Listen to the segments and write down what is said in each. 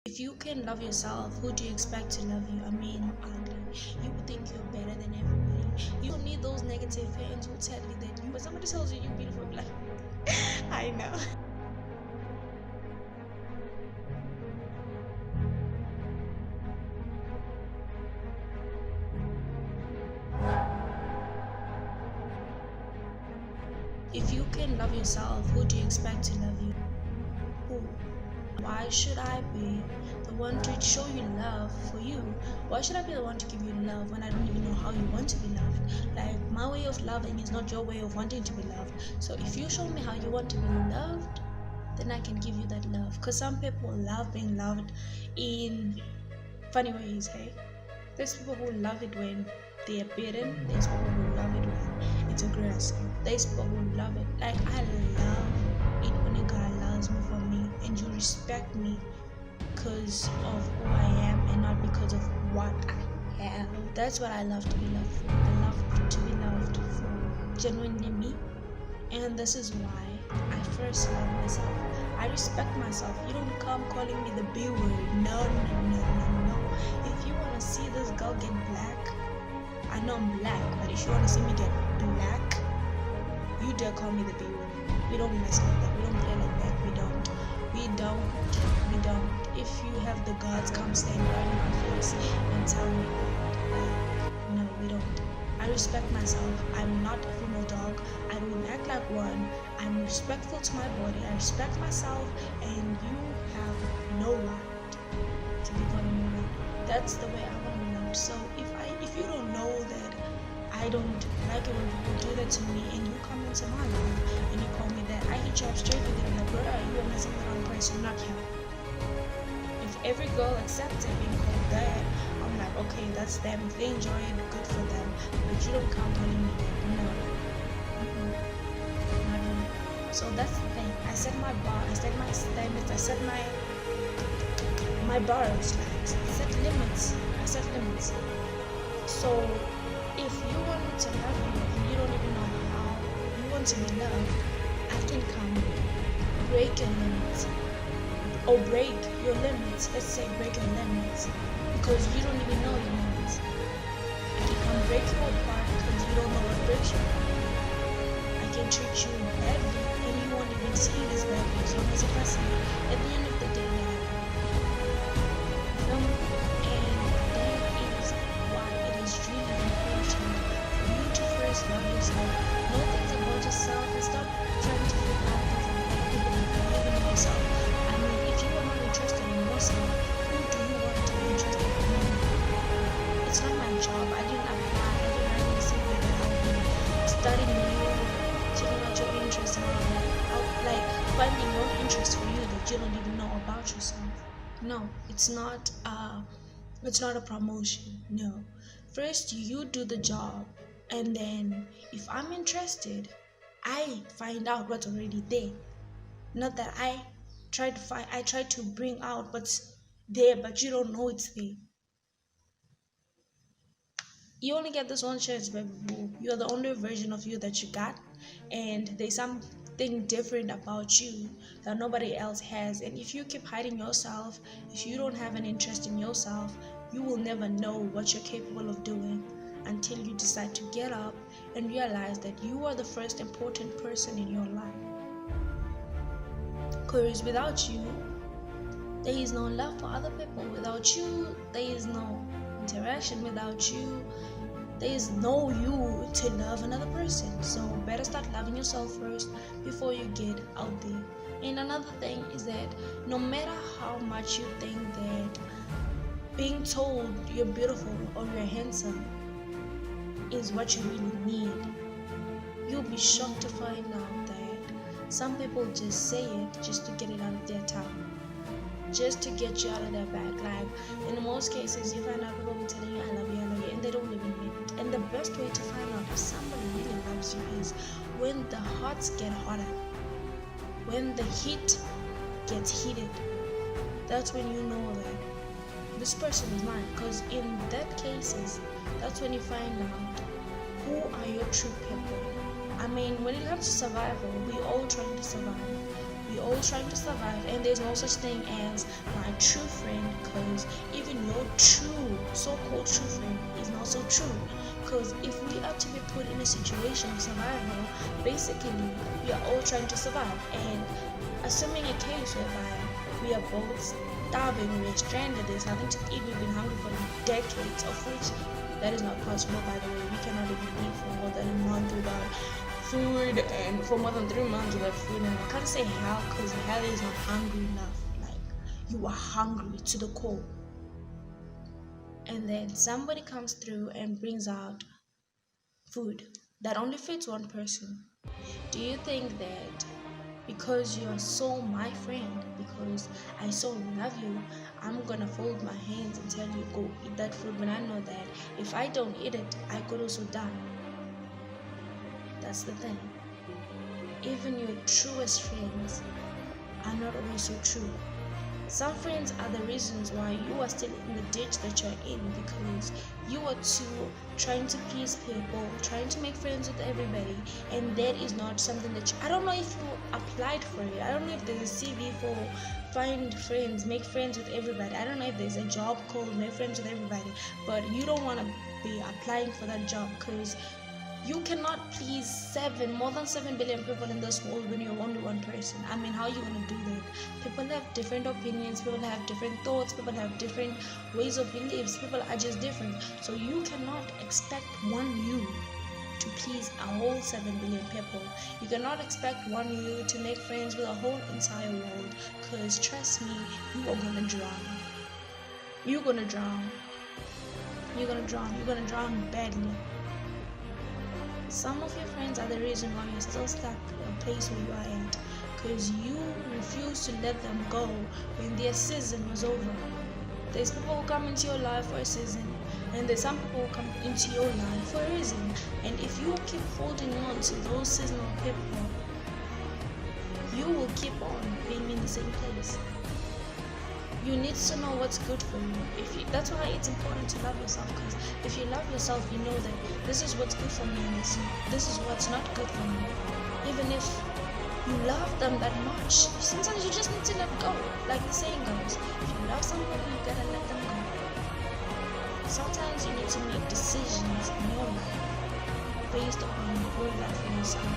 If you can love yourself, who do you expect to love you? I mean, ugly. You would think you're better than everybody. You don't need those negative fans who tell you that you, but somebody tells you you're beautiful. Like, I know. If you can love yourself, who do you expect to love you? Who? Why should I be the one to show you love for you? Why should I be the one to give you love when I don't even know how you want to be loved? Like, my way of loving is not your way of wanting to be loved. So if you show me how you want to be loved, then I can give you that love. Because some people love being loved in funny ways, hey? There's people who love it when they are beaten. There's people who love it when it's aggressive. There's people who love it. Like, I love it when a guy loves me for me and you respect me because of who I am and not because of what I have. That's what I love to be loved for. I love to be loved for genuinely me. And this is why I first love myself. I respect myself. You don't come calling me the B word. No. If you want to see this girl get black, I know I'm black, but if you want to see me get black, you dare call me the B word. We don't mess like that. We don't play like that. We don't. If you have the guards come stand right in my face and tell me that, no, we don't. I respect myself. I'm not a female dog. I don't act like one. I'm respectful to my body. I respect myself, and you have no right to be calling me that. That's the way I want to be loved. So if you don't know that I don't like it when people do that to me, and you come into my life and you call me that, I hit you up straight with it. Like, brother, you are messing with the wrong person, not him. If every girl accepts it being called that, I'm like, okay, that's them. If they enjoy it, good for them. But you don't come calling me that. No. Not really. So that's the thing. I set my bar. I set my standards. I set my bars. I set limits. So if you want me to love you and you don't even know how you want to be loved, I can come break your limits. Or break your limits. Let's say break your limits. Because you don't even know your limits. I can come break you apart because you don't know what breaks you apart. I can treat you badly and you won't even see it as badly as long as a person. At the end of the day, and that is why it is really important for you to first love yourself. Know things about yourself and stop trying to figure out things about people and believe in yourself. I mean, if you are not interested in yourself, who do you want to be interested in? It's not my job. I didn't apply. I didn't really see whether I'll be studying you, checking out your interests and all that. Like finding your interest for you that you don't even know about yourself. No, it's not a promotion. No. First you do the job, and then if I'm interested, I find out what's already there. Not that I try to bring out what's there, but you don't know it's there. You only get this one chance, baby boo. You're the only version of you that you got, and there's something different about you that nobody else has. And if you keep hiding yourself, if you don't have an interest in yourself, you will never know what you're capable of doing until you decide to get up and realize that you are the first important person in your life. Because without you, there is no love for other people. Without you, there is no interaction. Without you, there is no you to love another person. So better start loving yourself first before you get out there. And another thing is that no matter how much you think that being told you're beautiful or you're handsome is what you really need, you'll be shocked to find out that some people just say it just to get it out of their tongue, just to get you out of their back. Like in most cases, you find out people be telling you I love you, and they don't even mean it. And the best way to find out if somebody really loves you is when the hearts get hotter, when the heat gets heated. That's when you know that this person is mine. Because in that cases, that's when you find out who are your true people. I mean, when it comes to survival, we all trying to survive. We we're all trying to survive, and there's no such thing as my true friend, because even your true, so-called true friend is not so true. Because if we are to be put in a situation of survival, basically we are all trying to survive, and assuming a case whereby we are both starving, we're stranded, there's nothing to eat, we've been hungry for decades, of which that is not possible, by the way. We cannot even live for more than a month without food, and for more than 3 months without food. And I can't say hell, because hell is not hungry enough. Like, you are hungry to the core. And then somebody comes through and brings out food that only fits one person. Do you think that because you're so my friend, because I so love you, I'm gonna fold my hands and tell you go eat that food, when I know that if I don't eat it, I could also die? That's the thing. Even your truest friends are not always so true. Some friends are the reasons why you are still in the ditch that you're in, because you are too trying to please people, trying to make friends with everybody, and that is not something that I don't know if you applied for it. I don't know if there's a CV for find friends, make friends with everybody. I don't know if there's a job called make friends with everybody, but you don't want to be applying for that job, because you cannot please more than 7 billion people in this world when you're only one person. I mean, how are you going to do that? People have different opinions, people have different thoughts, people have different ways of beliefs, people are just different. So you cannot expect one you to please a whole 7 billion people. You cannot expect one you to make friends with a whole entire world, because trust me, you are going to drown. You're going to drown. You're going to drown. You're going to drown badly. Some of your friends are the reason why you're still stuck in a place where you are at, because you refuse to let them go when their season was over. There's people who come into your life for a season, and there's some people who come into your life for a reason. And if you keep holding on to those seasonal people, you will keep on being in the same place. You need to know what's good for you. That's why it's important to love yourself, because if you love yourself, you know that this is what's good for me and this is what's not good for me. Even if you love them that much, sometimes you just need to let go. Like the saying goes, if you love somebody, you gotta let them go. Sometimes you need to make decisions in your life based on your love for yourself.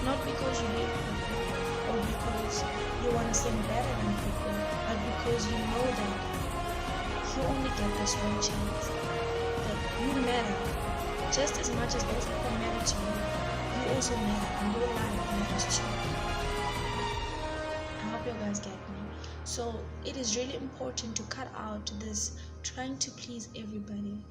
Not because you hate people or because you want to seem better than people, but because you know that you only get this one chance. That you matter just as much as those people matter to you. You also matter, and your life matters too. I hope you guys get me. So it is really important to cut out this trying to please everybody.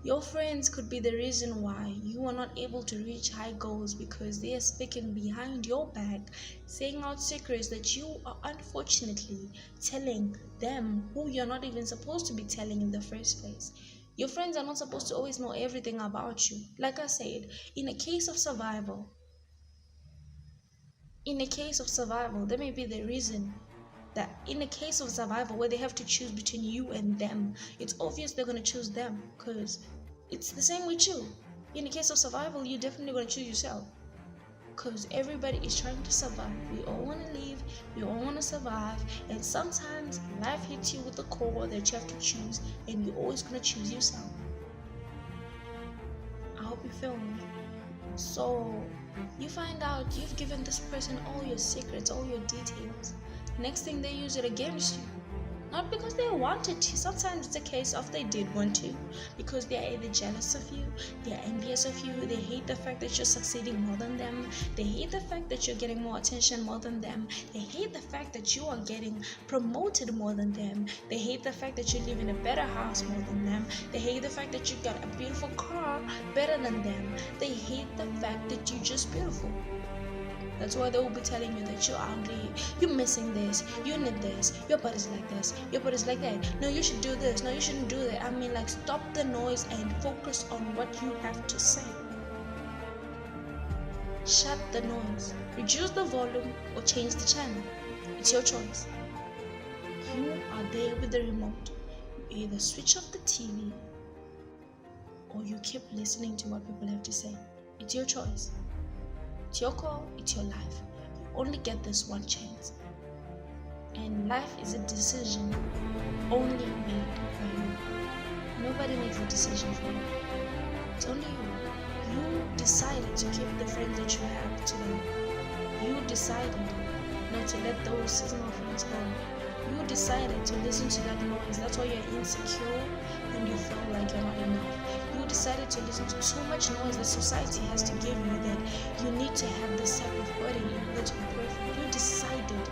Your friends could be the reason why you are not able to reach high goals, because they are speaking behind your back, saying out secrets that you are unfortunately telling them, who you're not even supposed to be telling in the first place. Your friends are not supposed to always know everything about you. Like I said, in a case of survival, they may be the reason that in a case of survival where they have to choose between you and them, it's obvious they're going to choose them, because it's the same with you. In the case of survival, you're definitely going to choose yourself, because everybody is trying to survive. We all want to live, we all want to survive, and sometimes life hits you with a core that you have to choose, and you're always going to choose yourself. I hope you feel me. So you find out you've given this person all your secrets, all your details. Next thing, they use it against you. Not because they wanted to. Sometimes it's a case of they did want to, because they are either jealous of you, they are envious of you, they hate the fact that you're succeeding more than them, they hate the fact that you're getting more attention more than them, they hate the fact that you are getting promoted more than them, they hate the fact that you live in a better house more than them, they hate the fact that you got a beautiful car better than them, they hate the fact that you're just beautiful. That's why they will be telling you that you're ugly, you're missing this, you need this, your body's like this, your body's like that, no, you should do this, no, you shouldn't do that. I mean, like, stop the noise and focus on what you have to say. Shut the noise, reduce the volume, or change the channel. It's your choice. You are there with the remote. You either switch off the TV or you keep listening to what people have to say. It's your choice. It's your call, it's your life. You only get this one chance. And life is a decision only made by you. Nobody makes a decision for you. It's only you. You decided to keep the friends that you have today. You decided not to let those seasonal friends go. You decided to listen to that noise. That's why you're insecure and you feel like you're not enough. You decided to listen to so much noise that society has to give you that you need to have this type of body in order to be perfect. You decided.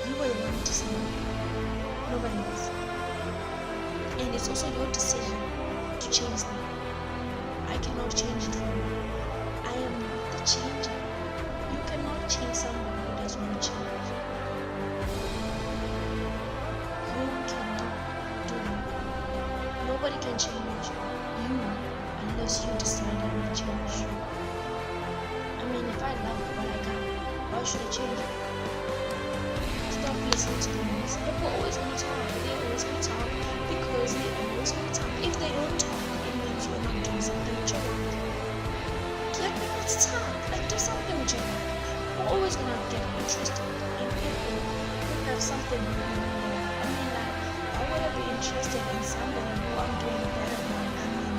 You were the one who decided. Nobody else. And it's also your decision to change that. I cannot change it for you. I am not the changer. You cannot change someone who does not change. You cannot do it. Nobody can change you unless you decide I will change you. I mean, if I love what I got, why should I change it? Stop listening to the noise. People always gonna talk. They always gonna talk because they always gonna talk. If they don't talk, it means you're not doing something with your life. Get people to talk. Like, do something with your life. We're always gonna get interested in people who have something really new. I mean, like, why would I be interested in somebody who I'm doing better than? I mean,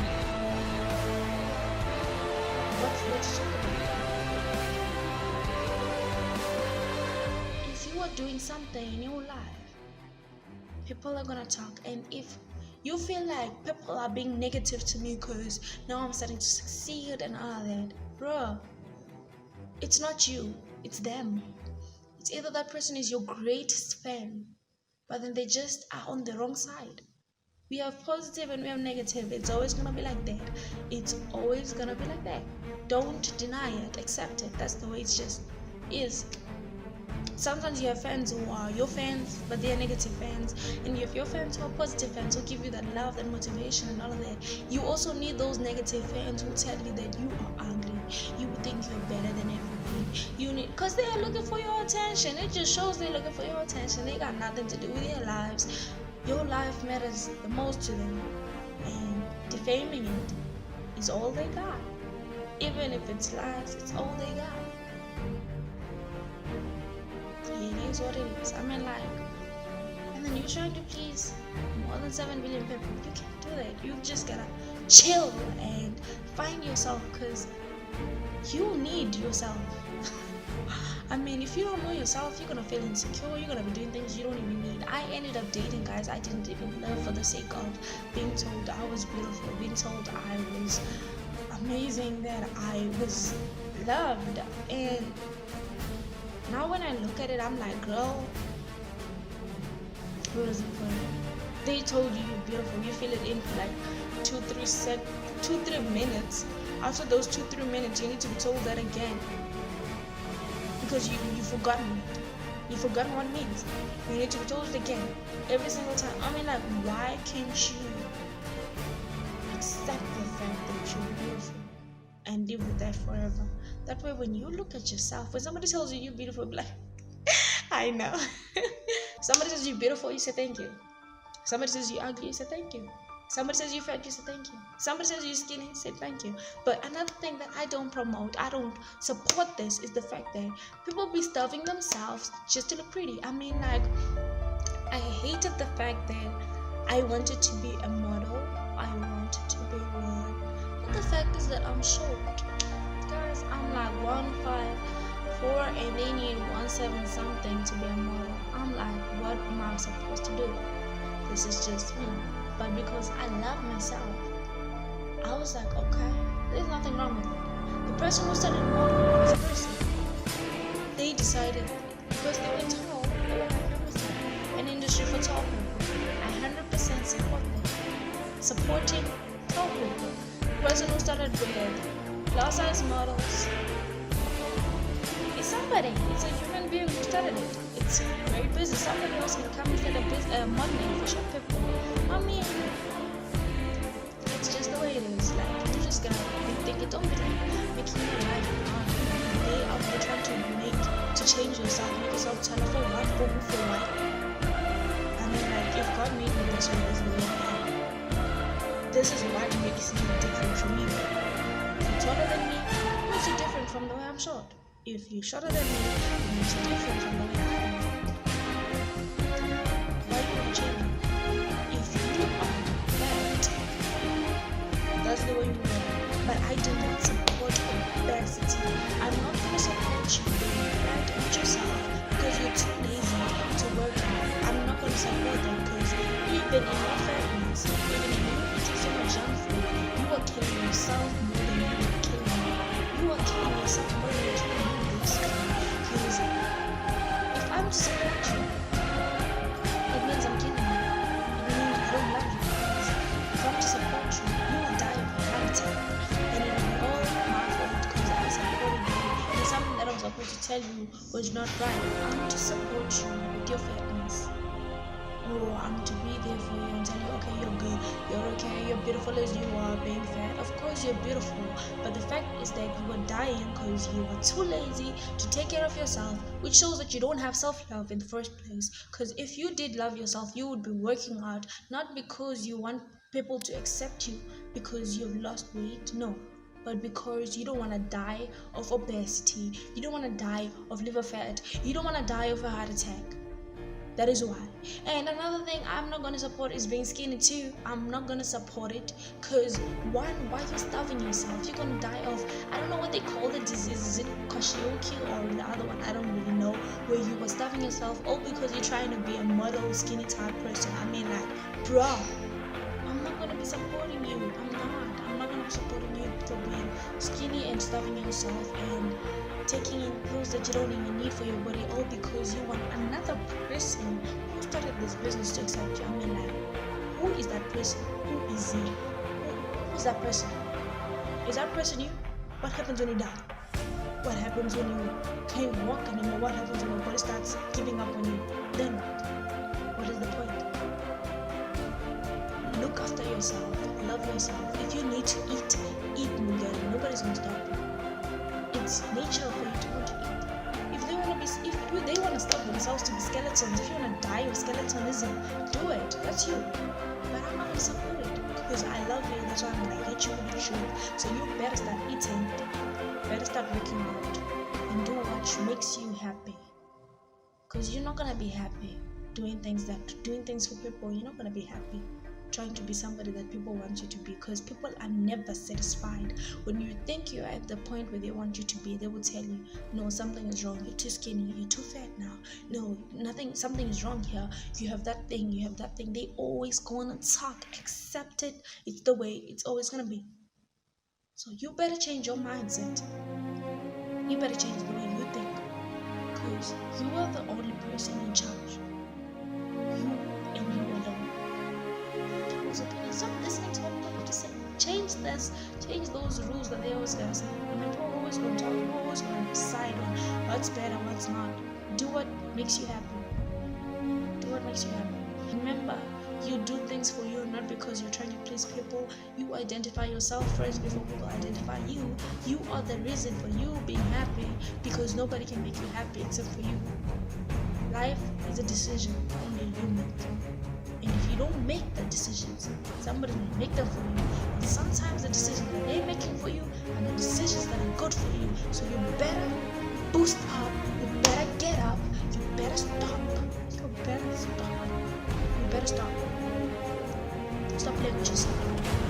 what's there to talk about? If you are doing something in your life, people are gonna talk. And if you feel like people are being negative to me because now I'm starting to succeed and all that, bro, it's not you, it's them. It's either that person is your greatest fan, but then they just are on the wrong side. We have positive and we have negative. It's always gonna be like that. It's always gonna be like that. Don't deny it, accept it. That's the way it just is. Sometimes you have fans who are your fans, but they are negative fans. And you have your fans who are positive fans who give you that love, that motivation, and all of that. You also need those negative fans who tell you that you are ugly. You think you're better than everything. You need, because they are looking for your attention. It just shows they're looking for your attention. They got nothing to do with their lives. Your life matters the most to them. And defaming it is all they got. Even if it's lies, it's all they got. It is what it is. I mean, like, and then you're trying to please more than 7 billion people. You can't do that. You just gotta chill and find yourself, because you need yourself. I mean, if you don't know yourself, you're gonna feel insecure. You're gonna be doing things you don't even need. I ended up dating guys I didn't even love for the sake of being told I was beautiful, being told I was amazing, that I was loved. And now when I look at it, I'm like, girl, what is it for you? They told you you're beautiful. You feel it in for like 2-3 minutes. After those 2-3 minutes, you need to be told that again, because you've forgotten it. You've forgotten what it means. You need to be told it again every single time. I mean, like, why can't you accept the fact that you're beautiful and live with that forever? That way, when you look at yourself, when somebody tells you you're beautiful, be like, I know. Somebody says you're beautiful, you say thank you. Somebody says you're ugly, you say thank you. Somebody says you're fat, you say thank you. Somebody says you're skinny, you say thank you. But another thing that I don't promote, I don't support this, is the fact that people be starving themselves just to look pretty. I mean, like, I hated the fact that I wanted to be a model, I wanted to be one. But the fact is that I'm short. Guys, I'm like 154 and they need 17 something to be a model. I'm like, what am I supposed to do? This is just me. But because I love myself, I was like, okay, there's nothing wrong with it. The person who started modeling was a person. They decided, because they were tall, they were like everything. An industry for tall people. I 100% support them. Supporting tall people. The person who started with plus size models, it's somebody. It's a human being who started it. It's very busy. Somebody else can come and start modeling for short people. I mean, it's just the way it is. Like, you just gotta think it. Don't be like making your life hard. They are there trying to change yourself, make yourself tell for what, for who, for what. I mean, like, if God made me this way, this is the way I am. This is what makes me different from you. If you're taller than me, it makes you different from the way I'm short. If you're shorter than me, it makes a difference on the way I am. Why you change? If you are fat, that's the way you are. But I do not support obesity. I'm not going to support you being fat with yourself because you're too lazy to work out. I'm not going to support that because even in your fatness, even in you eating so much junk food, you are killing yourself more than you are killing me. You are killing yourself more than you're killing me, basically. Because if I'm to support you, it means I'm killing you. It means I don't love you. Because if I'm to support you, you will die of a heart attack. And it is all my fault because I supported you. And it's something that I'm supposed to tell you was not right. I'm to support you with your fatness. Oh, I'm to be there for you and tell you, okay, you're good, you're okay, you're beautiful as you are, being fat. Of course you're beautiful, but the fact is that you are dying because you are too lazy to take care of yourself, which shows that you don't have self-love in the first place. Because if you did love yourself, you would be working hard, not because you want people to accept you because you've lost weight, no, but because you don't want to die of obesity, you don't want to die of liver fat, you don't want to die of a heart attack. That is why. And another thing I'm not going to support is being skinny too. I'm not going to support it because one, why are you starving yourself? You're going to die of, I don't know what they call the disease. Is it Kwashiorkor or the other one? I don't really know. Where you were starving yourself all because you're trying to be a model skinny type person. I mean, like, bruh, I'm not going to be supporting you. I'm not going to be supporting you for being skinny and starving yourself and taking in pills that you don't even need for your body, all because you want another person who started this business to accept you. I mean, like, who is that person? Who is he? Who is that person? Is that person you? What happens when you die? What happens when you can't walk anymore? What happens when your body starts giving up on you? Then what? What is the point? Look after yourself. Love yourself. If you need to eat, eat, Mugari. Nobody's gonna stop you. It's nature for you to want to eat. If they want to stop themselves to be skeletons, if you want to die of skeletonism, do it. That's you. But I'm not gonna support it because I love you. That's why I'm gonna hit you with the truth. So you better start eating, better start working out, and do what makes you happy. Because you're not gonna be happy doing things for people. You're not gonna be happy trying to be somebody that people want you to be, because people are never satisfied. When you think you're at the point where they want you to be, they will tell you, no, something is wrong, you're too skinny, you're too fat now, no, something is wrong here, you have that thing. They always gonna talk. Accept it. It's the way it's always gonna be. So you better change your mindset. You better change the way you think, because you are the only person in charge. You and you alone. Stop listening to what people just say. Change this, change those rules that they always gotta say. I mean, people are always gonna talk, people are always gonna decide on what's better, what's not. Do what makes you happy. Do what makes you happy. Remember, you do things for you, not because you're trying to please people. You identify yourself first before people identify you. You are the reason for you being happy, because nobody can make you happy except for you. Life is a decision only you make. And if you don't make the decisions, somebody will make them for you. And sometimes the decisions that they're making for you are the decisions that are good for you. So you better boost up, you better get up, you better stop. You better stop. Stop playing with yourself.